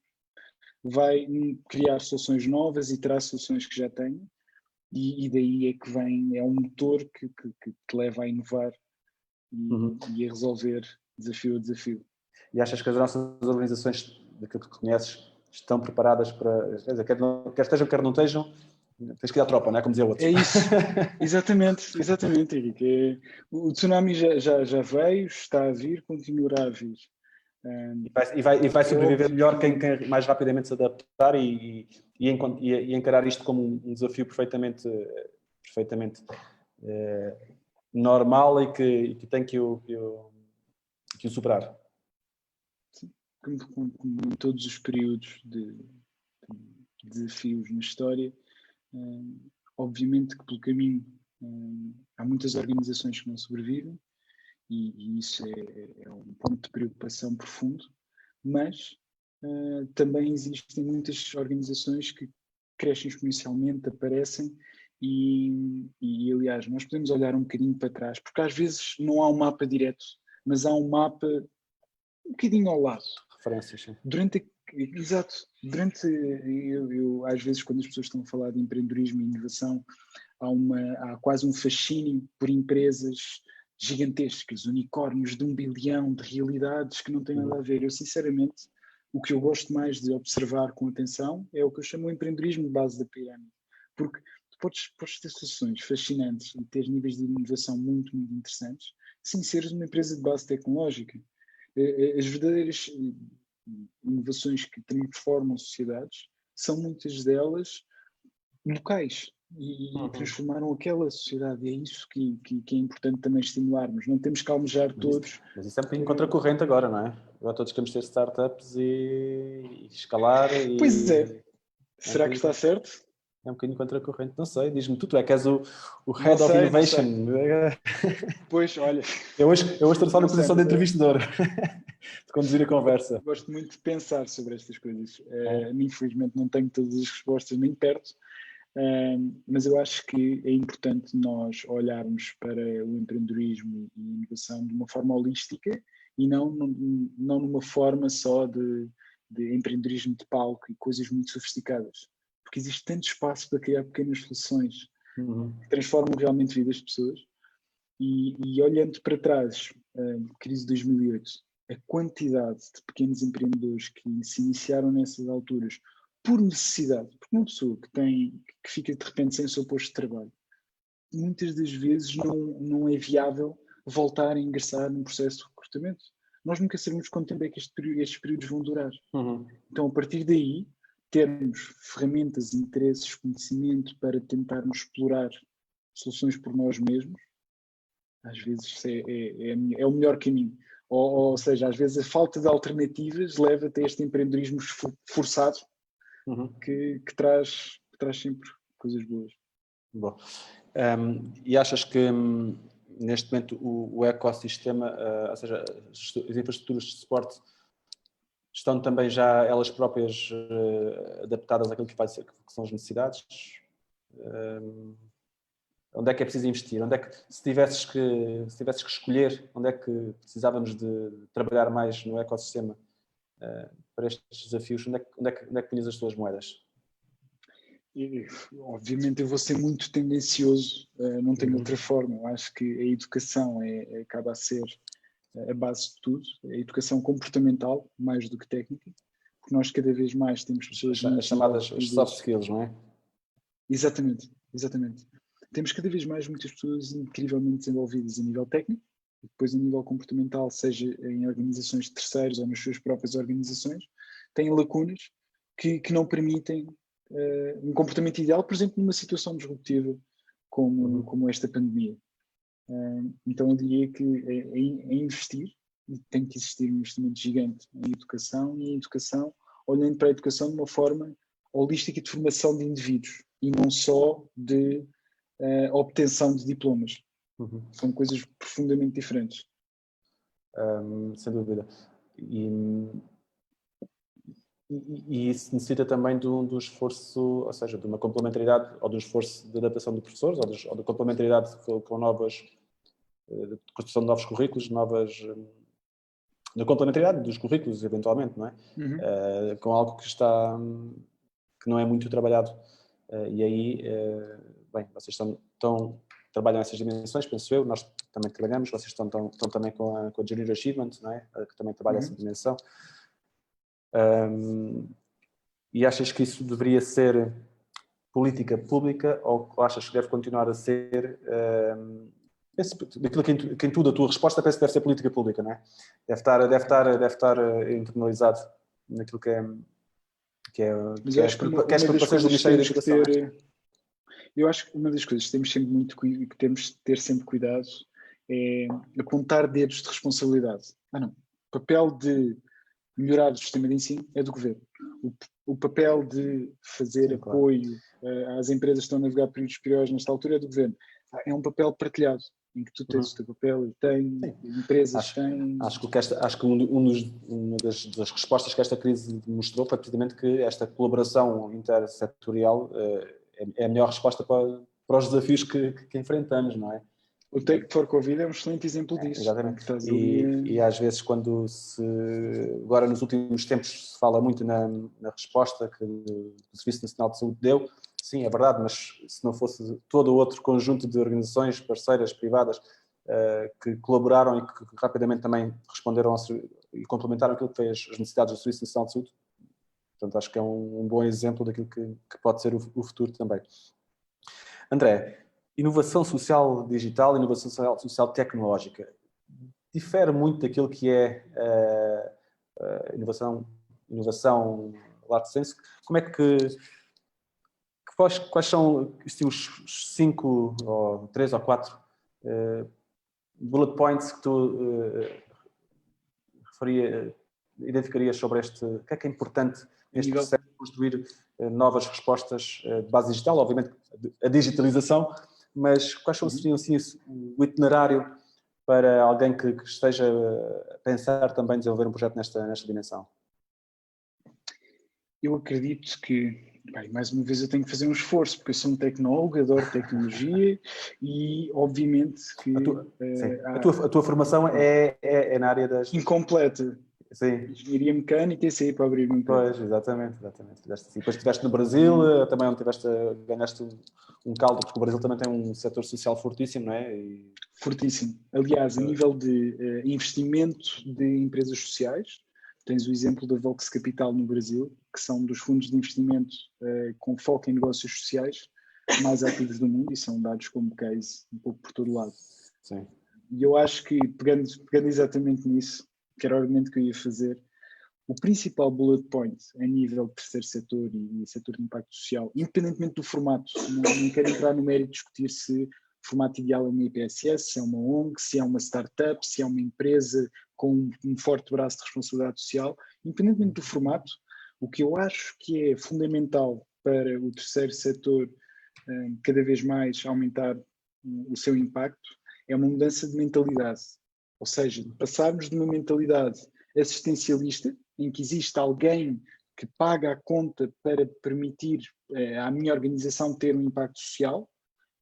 Speaker 2: vai criar soluções novas e terá soluções que já tenha, e daí é que vem, é um motor que te leva a inovar e a resolver desafio a desafio.
Speaker 1: E achas que as nossas organizações, daquilo que conheces, estão preparadas para, quer estejam, quer não estejam, tens que ir à tropa, não é? Como dizia o outro.
Speaker 2: É isso, exatamente, Henrique. O tsunami já veio, está a vir, continuará a vir.
Speaker 1: E vai sobreviver melhor quem mais rapidamente se adaptar e encarar isto como um desafio perfeitamente normal e que tem que o superar.
Speaker 2: Sim, como em todos os períodos de desafios na história, obviamente que pelo caminho há muitas organizações que não sobrevivem, e isso é um ponto de preocupação profundo, mas também existem muitas organizações que crescem exponencialmente, aparecem, e aliás, nós podemos olhar um bocadinho para trás, porque às vezes não há um mapa direto, mas há um mapa um bocadinho ao lado.
Speaker 1: Referências, sim.
Speaker 2: Eu às vezes, quando as pessoas estão a falar de empreendedorismo e inovação, há quase um fascínio por empresas gigantescas, unicórnios de 1 bilhão, de realidades que não têm nada a ver. Eu, sinceramente, o que eu gosto mais de observar com atenção é o que eu chamo de empreendedorismo de base da pirâmide. Porque tu podes ter soluções fascinantes e ter níveis de inovação muito, muito interessantes, sem seres uma empresa de base tecnológica. As verdadeiras inovações que transformam sociedades são muitas delas locais e transformaram aquela sociedade. E é isso que é importante também estimularmos. Não temos que almejar todos.
Speaker 1: Mas isso é um bocadinho contracorrente agora, não é? Agora todos queremos ter startups e escalar.
Speaker 2: Pois é. Será que está certo?
Speaker 1: É um bocadinho contracorrente. Não sei, diz-me tu é que és o Head of Innovation.
Speaker 2: Pois, olha.
Speaker 1: Eu hoje estou só na posição de entrevistador, de conduzir a conversa.
Speaker 2: Gosto muito de pensar sobre estas coisas. Infelizmente não tenho todas as respostas nem perto, mas eu acho que é importante nós olharmos para o empreendedorismo e inovação de uma forma holística e não numa forma só de empreendedorismo de palco e coisas muito sofisticadas. Porque existe tanto espaço para criar pequenas soluções que transformam realmente a vida das pessoas. E olhando para trás, crise de 2008, a quantidade de pequenos empreendedores que se iniciaram nessas alturas por necessidade, porque uma pessoa que fica de repente sem o seu posto de trabalho, muitas das vezes não é viável voltar a ingressar num processo de recrutamento. Nós nunca sabemos quanto tempo é que estes períodos vão durar. Então, a partir daí, termos ferramentas, interesses, conhecimento para tentarmos explorar soluções por nós mesmos, às vezes é o melhor caminho. Ou seja, às vezes a falta de alternativas leva-te a este empreendedorismo forçado que traz sempre coisas boas.
Speaker 1: Bom. E achas que neste momento o ecossistema, ou seja, as infraestruturas de suporte estão também já elas próprias adaptadas àquilo que são as necessidades? Onde é que é preciso investir? Onde é que, se tivesses que escolher, onde é que precisávamos de trabalhar mais no ecossistema para estes desafios? Onde é que punhas as tuas moedas?
Speaker 2: Obviamente eu vou ser muito tendencioso, não tenho outra forma. Eu acho que a educação acaba a ser a base de tudo, a educação comportamental, mais do que técnica, porque nós cada vez mais temos pessoas...
Speaker 1: As chamadas soft skills, não é?
Speaker 2: Exatamente. Temos cada vez mais muitas pessoas incrivelmente desenvolvidas a nível técnico, e depois a nível comportamental, seja em organizações de terceiros ou nas suas próprias organizações, têm lacunas que não permitem um comportamento ideal, por exemplo, numa situação disruptiva como esta pandemia. Então eu diria que é investir, e tem que existir um investimento gigante em educação, e em educação, olhando para a educação de uma forma holística de formação de indivíduos, e não só de obtenção de diplomas. São coisas profundamente diferentes.
Speaker 1: Sem dúvida. E isso necessita também do esforço, ou seja, de uma complementaridade, ou do esforço de adaptação de professores, ou de complementaridade com novas, de construção de novos currículos, da complementaridade dos currículos, eventualmente, não é? Com algo que não é muito trabalhado. E aí, bem, vocês trabalham essas dimensões, penso eu, nós também trabalhamos, vocês estão também com a Junior Achievement, não é? Que também trabalha essa dimensão. E achas que isso deveria ser política pública, ou achas que deve continuar a ser... daquilo que em tudo a tua resposta penso que deve ser política pública, não é? Deve estar internalizado naquilo que é as preocupações do Ministério da Educação.
Speaker 2: Eu acho que uma das coisas que temos de ter sempre cuidado é apontar dedos de responsabilidade. O papel de melhorar o sistema de ensino é do governo. O papel de fazer apoio às empresas que estão a navegar períodos piores nesta altura é do governo. É um papel partilhado, em que tu tens o teu papel e empresas têm...
Speaker 1: Acho que uma das respostas que esta crise mostrou foi precisamente que esta colaboração intersetorial é a melhor resposta para os desafios que enfrentamos, não é?
Speaker 2: O Take for Covid é um excelente exemplo disso.
Speaker 1: Exatamente. E às vezes agora nos últimos tempos se fala muito na resposta que o Serviço Nacional de Saúde deu. Sim, é verdade, mas se não fosse todo o outro conjunto de organizações parceiras, privadas, que colaboraram e que rapidamente também responderam e complementaram aquilo que foi as necessidades do Serviço Nacional de Saúde. Portanto, acho que é um bom exemplo daquilo que pode ser o futuro também. André, inovação social digital, inovação social tecnológica, difere muito daquilo que é inovação lato sensu. Como é quais são os 5 ou 3 ou 4 bullet points que tu identificarias sobre o que é importante neste processo de construir novas respostas de base digital, obviamente a digitalização, mas quais seriam assim, o itinerário para alguém que esteja a pensar também desenvolver um projeto nesta dimensão?
Speaker 2: Eu acredito que, mais uma vez, eu tenho que fazer um esforço, porque eu sou um tecnólogo, adoro tecnologia e, obviamente, que...
Speaker 1: A tua formação é na área das...
Speaker 2: Incompleta.
Speaker 1: Sim.
Speaker 2: Engenharia mecânica e saí para abrir uma
Speaker 1: empresa. Pois, exatamente. Depois estiveste no Brasil, também onde ganhaste um caldo, porque o Brasil também tem um setor social fortíssimo, não é?
Speaker 2: Fortíssimo. Aliás, a nível de investimento de empresas sociais, tens o exemplo da Vox Capital no Brasil, que são dos fundos de investimento com foco em negócios sociais mais ativos do mundo, e são dados como case um pouco por todo lado.
Speaker 1: Sim.
Speaker 2: E eu acho que, pegando exatamente nisso, que era o argumento que eu ia fazer, o principal bullet point a nível de terceiro setor e setor de impacto social, independentemente do formato, não quero entrar no mérito de discutir se o formato ideal é uma IPSS, se é uma ONG, se é uma startup, se é uma empresa com um forte braço de responsabilidade social, independentemente do formato, o que eu acho que é fundamental para o terceiro setor cada vez mais aumentar o seu impacto é uma mudança de mentalidade. Ou seja, passarmos de uma mentalidade assistencialista, em que existe alguém que paga a conta para permitir à minha organização ter um impacto social,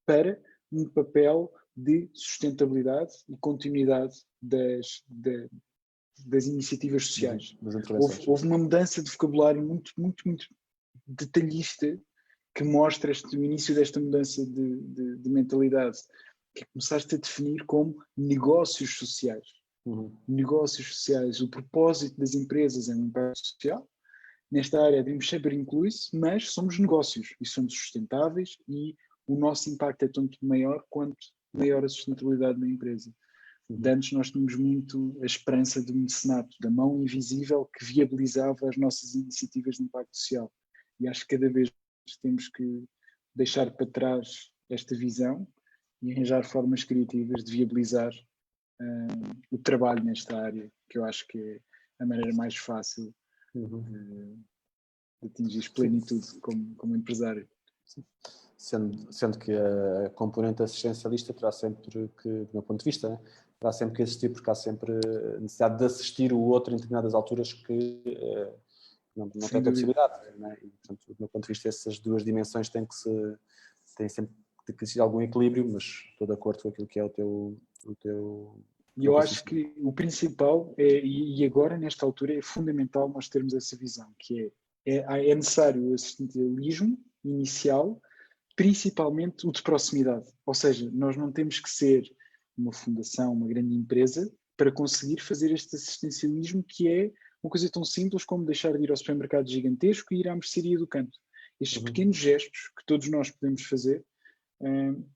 Speaker 2: para um papel de sustentabilidade e continuidade das iniciativas sociais. Houve uma mudança de vocabulário muito, muito, muito detalhista que mostra o início desta mudança de mentalidade, que começaste a definir como negócios sociais. negócios sociais, o propósito das empresas é um impacto social. Nesta área devemos saber incluir-se, mas somos negócios e somos sustentáveis e o nosso impacto é tanto maior quanto maior a sustentabilidade da empresa. De antes nós tínhamos muito a esperança do mecenato, da mão invisível que viabilizava as nossas iniciativas de impacto social. E acho que cada vez temos que deixar para trás esta visão e arranjar formas criativas de viabilizar o trabalho nesta área, que eu acho que é a maneira mais fácil de atingir plenitude como empresário.
Speaker 1: Sendo que a componente assistencialista terá sempre que, do meu ponto de vista, né, terá sempre que existir, porque há sempre necessidade de assistir o outro em determinadas alturas que não tem a possibilidade. Né? E, portanto, do meu ponto de vista, essas duas dimensões têm sempre que existir algum equilíbrio, mas estou de acordo com aquilo que é o teu
Speaker 2: E eu acho que o principal e agora, nesta altura, é fundamental nós termos essa visão, que é necessário o assistencialismo inicial, principalmente o de proximidade. Ou seja, nós não temos que ser uma fundação, uma grande empresa, para conseguir fazer este assistencialismo, que é uma coisa tão simples como deixar de ir ao supermercado gigantesco e ir à mercearia do canto. Estes pequenos gestos que todos nós podemos fazer,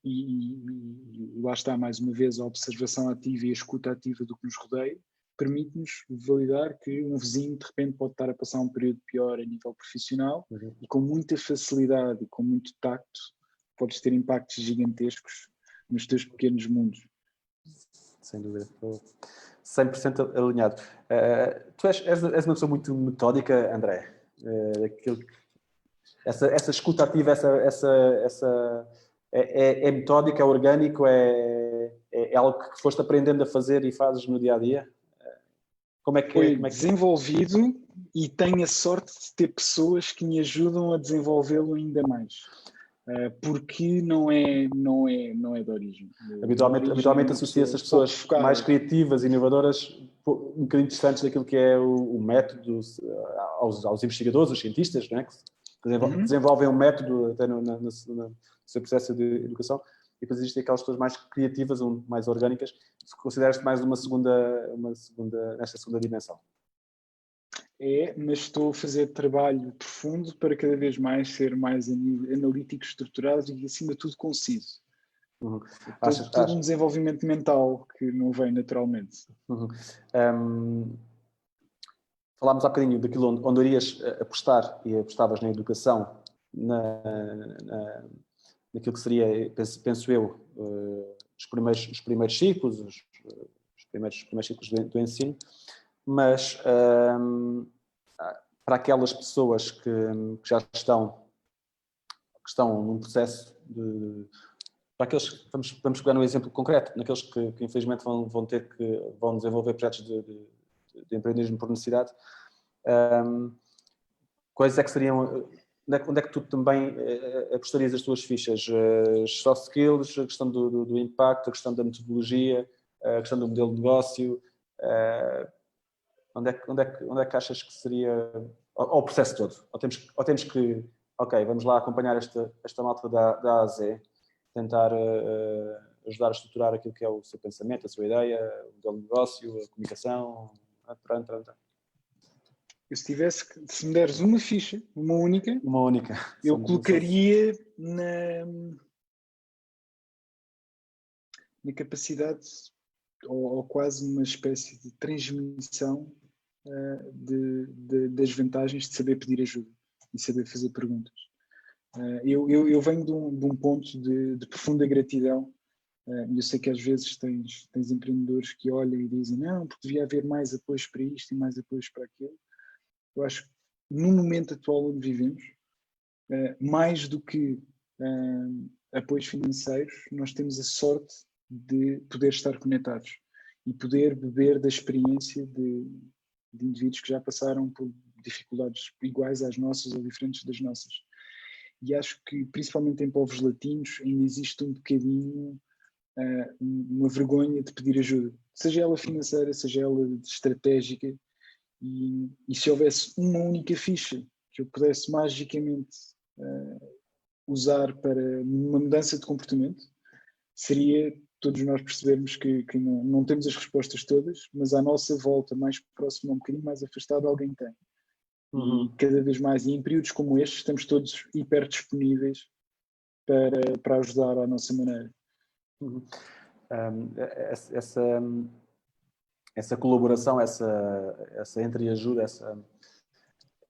Speaker 2: e lá está mais uma vez a observação ativa e a escuta ativa do que nos rodeia, permite-nos validar que um vizinho de repente pode estar a passar um período pior a nível profissional e com muita facilidade e com muito tacto podes ter impactos gigantescos nos teus pequenos mundos.
Speaker 1: Sem dúvida, estou 100% alinhado. Tu és uma pessoa muito metódica, André. Essa escuta ativa, é metódica, é orgânico, é algo que foste aprendendo a fazer e fazes no dia-a-dia?
Speaker 2: Foi desenvolvido e tenho a sorte de ter pessoas que me ajudam a desenvolvê-lo ainda mais. Porque não é de origem.
Speaker 1: Habitualmente associa-se as pessoas mais criativas, inovadoras, um bocadinho distantes daquilo que é o método, aos investigadores, os cientistas, não é? Que desenvolvem um método até no seu processo de educação, e depois existem aquelas pessoas mais criativas, mais orgânicas. Consideras-te mais nesta segunda dimensão?
Speaker 2: Mas estou a fazer trabalho profundo para cada vez mais ser mais analítico, estruturado e, acima de tudo, conciso. Todo um desenvolvimento mental que não vem naturalmente.
Speaker 1: Falámos há bocadinho daquilo onde irias apostar, e apostavas na educação, naquilo que seria, penso eu, os primeiros ciclos, os primeiros ciclos do ensino, mas para aquelas pessoas que já estão num processo para aqueles, vamos pegar num exemplo concreto, naqueles que infelizmente vão desenvolver projetos de empreendedorismo por necessidade, quais é que seriam, onde é que tu também apostarias as tuas fichas? Soft skills, a questão do impacto, a questão da metodologia, a questão do modelo de negócio, onde é que achas que seria, ou o processo todo? Ou temos que, ok, vamos lá acompanhar esta malta da A a Z, tentar ajudar a estruturar aquilo que é o seu pensamento, a sua ideia, o modelo de negócio, a comunicação, pronto.
Speaker 2: Se me deres uma ficha, uma única, eu colocaria na capacidade ou quase uma espécie de transmissão das vantagens de saber pedir ajuda e saber fazer perguntas. Eu venho de um ponto de profunda gratidão, e eu sei que às vezes tens empreendedores que olham e dizem não, porque devia haver mais apoios para isto e mais apoios para aquilo. Eu acho que no momento atual onde vivemos, mais do que apoios financeiros, nós temos a sorte de poder estar conectados e poder beber da experiência de indivíduos que já passaram por dificuldades iguais às nossas ou diferentes das nossas. E acho que, principalmente em povos latinos, ainda existe um bocadinho uma vergonha de pedir ajuda, seja ela financeira, seja ela estratégica, e se houvesse uma única ficha que eu pudesse magicamente usar para uma mudança de comportamento, seria todos nós percebermos que não temos as respostas todas, mas à nossa volta, mais próxima, um bocadinho mais afastado, alguém tem. E cada vez mais, e em períodos como estes, estamos todos hiper disponíveis para ajudar à nossa maneira.
Speaker 1: Essa colaboração, essa entreajuda,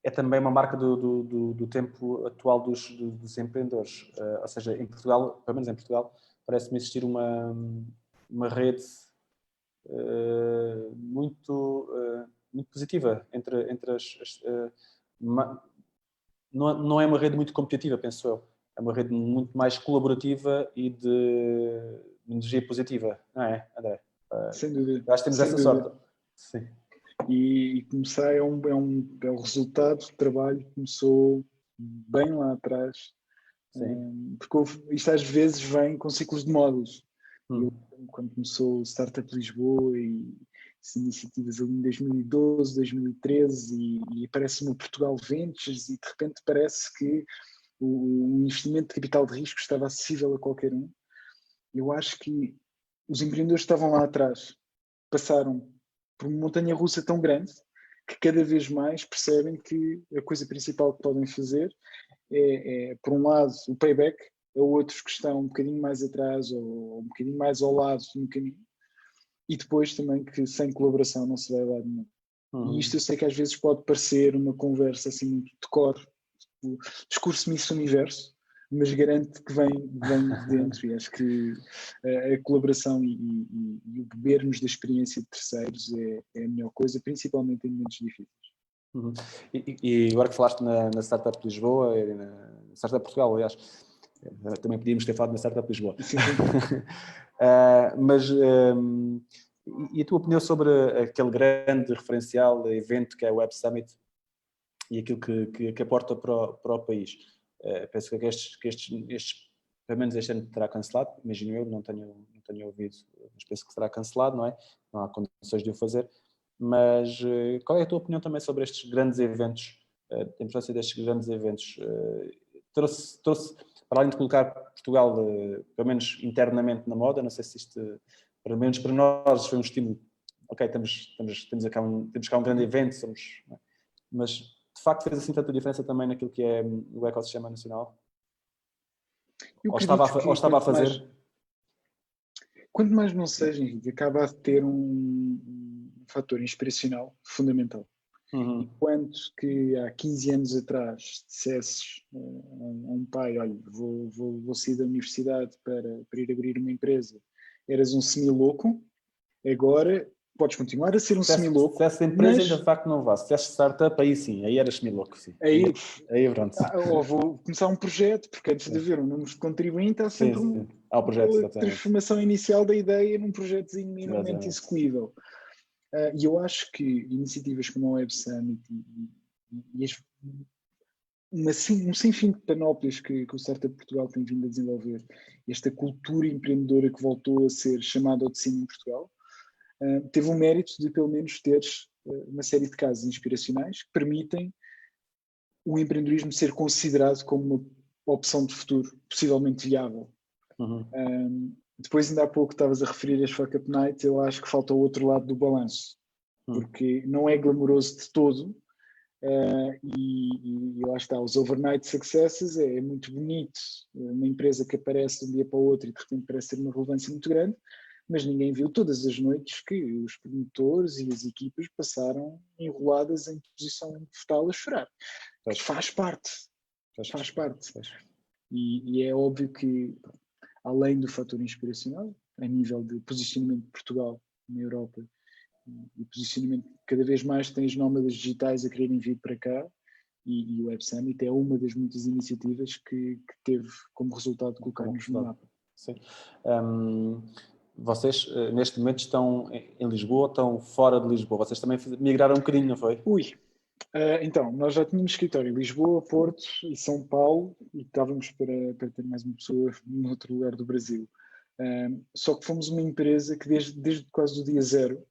Speaker 1: é também uma marca do tempo atual dos empreendedores. Ou seja, em Portugal, pelo menos em Portugal, parece-me existir uma rede muito positiva entre as não é uma rede muito competitiva, penso eu. É uma rede muito mais colaborativa e de energia positiva, não é, André?
Speaker 2: Sem dúvida.
Speaker 1: Acho que temos essa sorte. Sim.
Speaker 2: E começar é o resultado do trabalho que começou bem lá atrás. Porque isto às vezes vem com ciclos de módulos. Quando começou o Startup Lisboa e iniciativas ali em 2012, 2013 e aparece-me o Portugal Ventures e de repente parece que o investimento de capital de risco estava acessível a qualquer um. Eu acho que os empreendedores que estavam lá atrás passaram por uma montanha-russa tão grande que cada vez mais percebem que a coisa principal que podem fazer é por um lado, o payback, a outros que estão um bocadinho mais atrás ou um bocadinho mais ao lado no caminho, e depois também que sem colaboração não se vai a lado nenhum. E isto eu sei que às vezes pode parecer uma conversa assim muito de cor, o discurso Miss Universo, mas garanto que vem de dentro, e acho que a colaboração e o bebermos da experiência de terceiros é a melhor coisa, principalmente em momentos difíceis.
Speaker 1: E agora que falaste na Startup Lisboa, na Startup Portugal, aliás, também podíamos ter falado na Startup Lisboa.
Speaker 2: Sim.
Speaker 1: Mas e a tua opinião sobre aquele grande referencial, evento que é o Web Summit e aquilo que aporta para o país? Penso que estes, pelo menos este ano terá cancelado, imagino eu, não tenho ouvido, mas penso que será cancelado, não é? Não há condições de o fazer. Mas qual é a tua opinião também sobre estes grandes eventos, a importância destes grandes eventos? Trouxe, para além de colocar Portugal, pelo menos internamente na moda, não sei se isto, pelo menos para nós, foi um estímulo. Ok, temos cá um grande evento, mas de facto fez assim tanta diferença também naquilo que é o ecossistema nacional? Ou estava a fazer?
Speaker 2: Quanto mais não seja, Henrique, acaba de ter um fator inspiracional fundamental. Enquanto que há 15 anos atrás dissesses a um pai, olha, vou sair da universidade para ir abrir uma empresa, eras um semi-louco, agora podes continuar a ser um semi-louco.
Speaker 1: Se essa empresa ainda de facto não vá, se tivesse startup, aí sim, aí eras semi-louco, sim. Aí pronto.
Speaker 2: Ou vou começar um projeto, porque antes de haver um número de contribuinte há sempre
Speaker 1: há o projeto,
Speaker 2: uma transformação inicial da ideia num projetozinho minimamente execuível. E eu acho que iniciativas como o Web Summit e um sem fim de panóplias que o Startup Portugal tem vindo a desenvolver, esta cultura empreendedora que voltou a ser chamada ao de cima em Portugal, teve o mérito de pelo menos ter uma série de casos inspiracionais que permitem o empreendedorismo ser considerado como uma opção de futuro possivelmente viável. Depois, ainda há pouco, estavas a referir as Fuck Up Nights, eu acho que falta o outro lado do balanço, porque não é glamouroso de todo, e lá está, os overnight successes é muito bonito, uma empresa que aparece de um dia para o outro e de repente parece ter uma relevância muito grande, mas ninguém viu todas as noites que os promotores e as equipas passaram enroladas em posição fetal a chorar. Faz parte. E é óbvio que, além do fator inspiracional, a nível de posicionamento de Portugal na Europa e posicionamento, cada vez mais tens nómadas digitais a quererem vir para cá, e o Web Summit é uma das muitas iniciativas que teve como resultado colocar-nos no mapa.
Speaker 1: Sim. Vocês, neste momento, estão em Lisboa, estão fora de Lisboa. Vocês também migraram um bocadinho, não foi?
Speaker 2: Então, nós já tínhamos escritório em Lisboa, Porto e São Paulo, e estávamos para ter mais uma pessoa em outro lugar do Brasil. Só que fomos uma empresa que desde quase o dia zero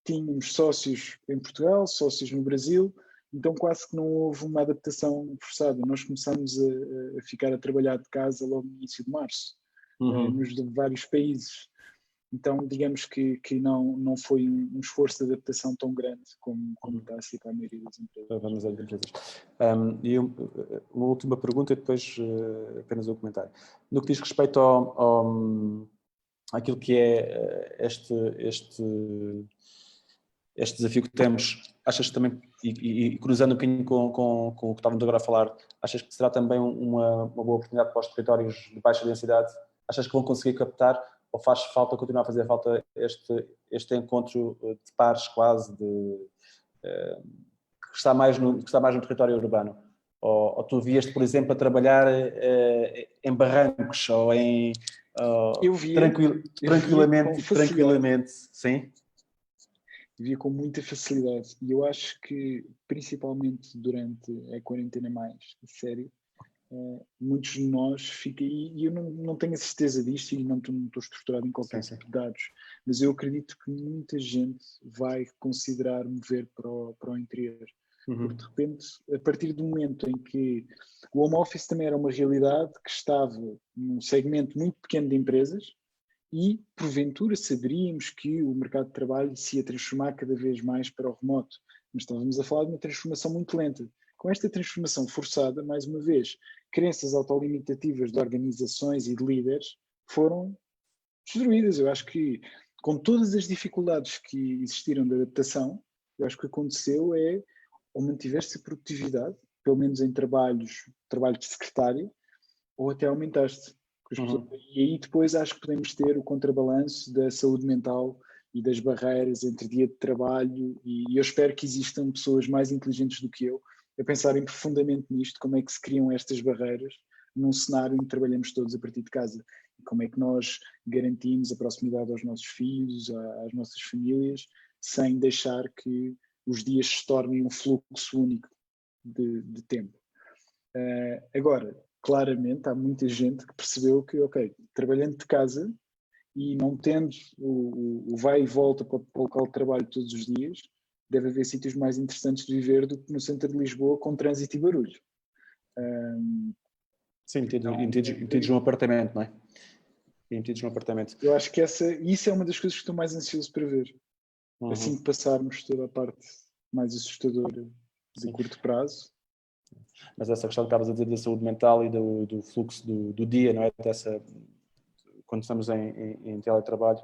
Speaker 2: tínhamos sócios em Portugal, sócios no Brasil, então quase que não houve uma adaptação forçada. Nós começámos a ficar a trabalhar de casa logo no início de março, nos vários países. Então, digamos que não foi um esforço de adaptação tão grande como está a ser para a maioria das empresas.
Speaker 1: Vamos às empresas. E uma última pergunta e depois apenas um comentário. No que diz respeito àquilo que é este desafio que temos, achas que também, e cruzando um bocadinho com o que estávamos agora a falar, achas que será também uma boa oportunidade para os territórios de baixa densidade? Achas que vão conseguir captar ou faz falta, continuar a fazer falta este encontro de pares quase, que está mais no território urbano? Ou tu vieste, por exemplo, a trabalhar em barrancos ou em...
Speaker 2: Eu via
Speaker 1: tranquilamente, sim?
Speaker 2: Via com muita facilidade. E eu acho que, principalmente durante a quarentena mais sério, muitos de nós ficam, e eu não tenho a certeza disto e não estou estruturado em qualquer tipo de dados, mas eu acredito que muita gente vai considerar mover para o interior. Porque de repente, a partir do momento em que o home office também era uma realidade que estava num segmento muito pequeno de empresas e, porventura, saberíamos que o mercado de trabalho se ia transformar cada vez mais para o remoto. Mas estávamos a falar de uma transformação muito lenta. Com esta transformação forçada, mais uma vez, crenças autolimitativas de organizações e de líderes foram destruídas. Eu acho que, com todas as dificuldades que existiram de adaptação, eu acho que o que aconteceu é, ou mantiveste a produtividade, pelo menos em trabalho de secretário, ou até aumentaste. E aí depois acho que podemos ter o contrabalanço da saúde mental e das barreiras entre dia de trabalho, e eu espero que existam pessoas mais inteligentes do que eu a pensarem profundamente nisto, como é que se criam estas barreiras num cenário em que trabalhamos todos a partir de casa, e como é que nós garantimos a proximidade aos nossos filhos, às nossas famílias, sem deixar que os dias se tornem um fluxo único de tempo. Agora, claramente há muita gente que percebeu que, ok, trabalhando de casa e não tendo o vai e volta para o local de trabalho todos os dias, deve haver sítios mais interessantes de viver do que no centro de Lisboa com trânsito e barulho.
Speaker 1: Sim, metidos num apartamento, não é? Metidos num apartamento.
Speaker 2: Eu acho que isso é uma das coisas que estou mais ansioso para ver. Assim que passarmos toda a parte mais assustadora de curto prazo.
Speaker 1: Mas essa questão que estavas a dizer da saúde mental e do fluxo do dia, não é? Quando estamos em teletrabalho,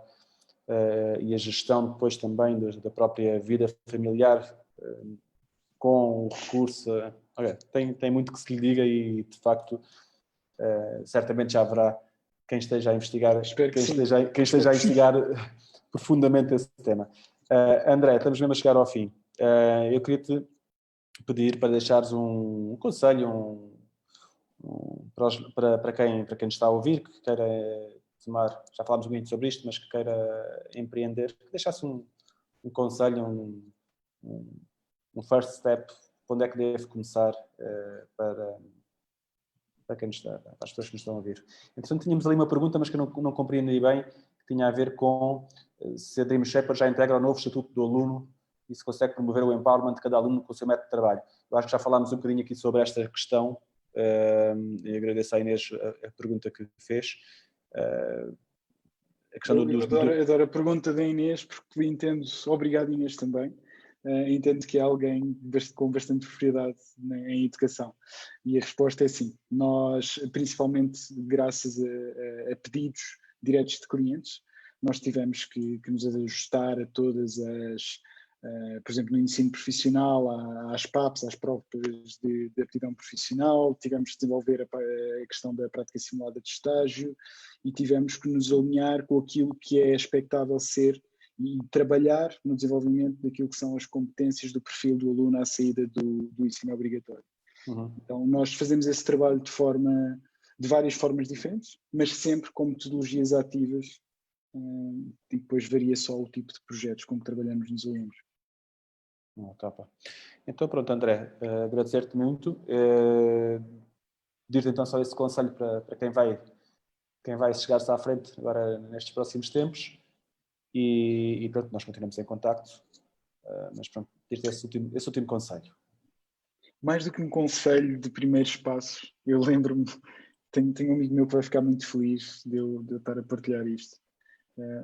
Speaker 1: e a gestão depois também da própria vida familiar, com o recurso. Tem muito que se lhe diga e, de facto, certamente já haverá quem esteja a investigar, quem esteja a investigar profundamente esse tema. André, estamos mesmo a chegar ao fim. Eu queria-te pedir para deixares um conselho para quem nos está a ouvir, que queira tomar, já falámos muito sobre isto, mas que queira empreender, que deixasse um conselho, um first step, onde é que deve começar para quem está, para as pessoas que nos estão a ouvir. Entretanto, tínhamos ali uma pergunta, mas que eu não compreendi bem, que tinha a ver com se a Dream Shepherd já integra o novo estatuto do aluno e se consegue promover o empowerment de cada aluno com o seu método de trabalho. Eu acho que já falámos um bocadinho aqui sobre esta questão, e agradeço à Inês a pergunta que fez.
Speaker 2: A questão eu adoro a pergunta da Inês, porque entendo, obrigado Inês também, entendo que é alguém com bastante propriedade em educação. E a resposta é sim. Nós, principalmente graças a pedidos diretos de clientes, nós tivemos que nos ajustar a todas as, por exemplo, no ensino profissional, às PAPs, às provas de aptidão profissional, tivemos que desenvolver a questão da prática simulada de estágio e tivemos que nos alinhar com aquilo que é expectável ser e trabalhar no desenvolvimento daquilo que são as competências do perfil do aluno à saída do ensino obrigatório. Então, nós fazemos esse trabalho de várias formas diferentes, mas sempre com metodologias ativas, e depois varia só o tipo de projetos com que trabalhamos nos alunos.
Speaker 1: Então pronto, André, agradecer-te muito, dir-te então só esse conselho para quem vai chegar-se à frente agora nestes próximos tempos e pronto, nós continuamos em contacto, mas pronto, dir-te esse último conselho.
Speaker 2: Mais do que um conselho de primeiros passos, eu lembro-me, tenho um amigo meu que vai ficar muito feliz de eu estar a partilhar isto.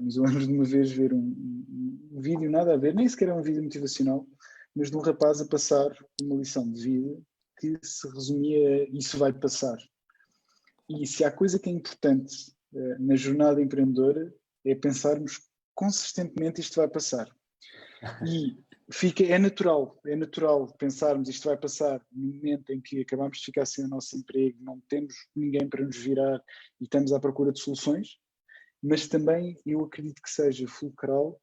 Speaker 2: mas eu lembro de uma vez ver um vídeo, nada a ver, nem sequer é um vídeo motivacional, mas de um rapaz a passar uma lição de vida que se resumia a isso vai passar. E se há coisa que é importante na jornada empreendedora é pensarmos consistentemente isto vai passar. E é natural pensarmos isto vai passar no momento em que acabamos de ficar sem o nosso emprego, não temos ninguém para nos virar e estamos à procura de soluções, mas também eu acredito que seja fulcral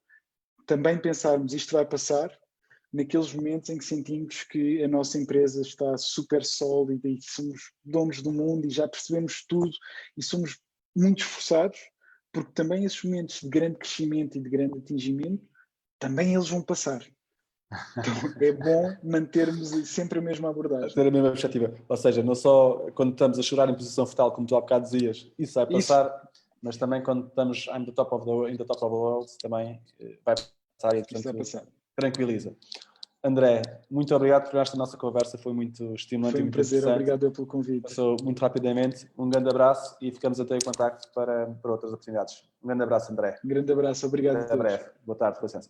Speaker 2: também pensarmos isto vai passar naqueles momentos em que sentimos que a nossa empresa está super sólida e somos donos do mundo e já percebemos tudo e somos muito esforçados, porque também esses momentos de grande crescimento e de grande atingimento, também eles vão passar. Então é bom mantermos sempre a mesma abordagem.
Speaker 1: Ter a mesma perspectiva. Ou seja, não só quando estamos a chorar em posição fetal, como tu há bocado dizias, isso vai passar, mas também quando estamos in the top of the world, também vai passar e, portanto, tranquiliza. André, muito obrigado por esta nossa conversa, foi muito estimulante.
Speaker 2: Foi um prazer, obrigado pelo convite.
Speaker 1: Passou muito rapidamente, um grande abraço e ficamos até em contacto para outras oportunidades. Um grande abraço, André.
Speaker 2: Um grande abraço, obrigado.
Speaker 1: Até breve. Boa tarde, com licença.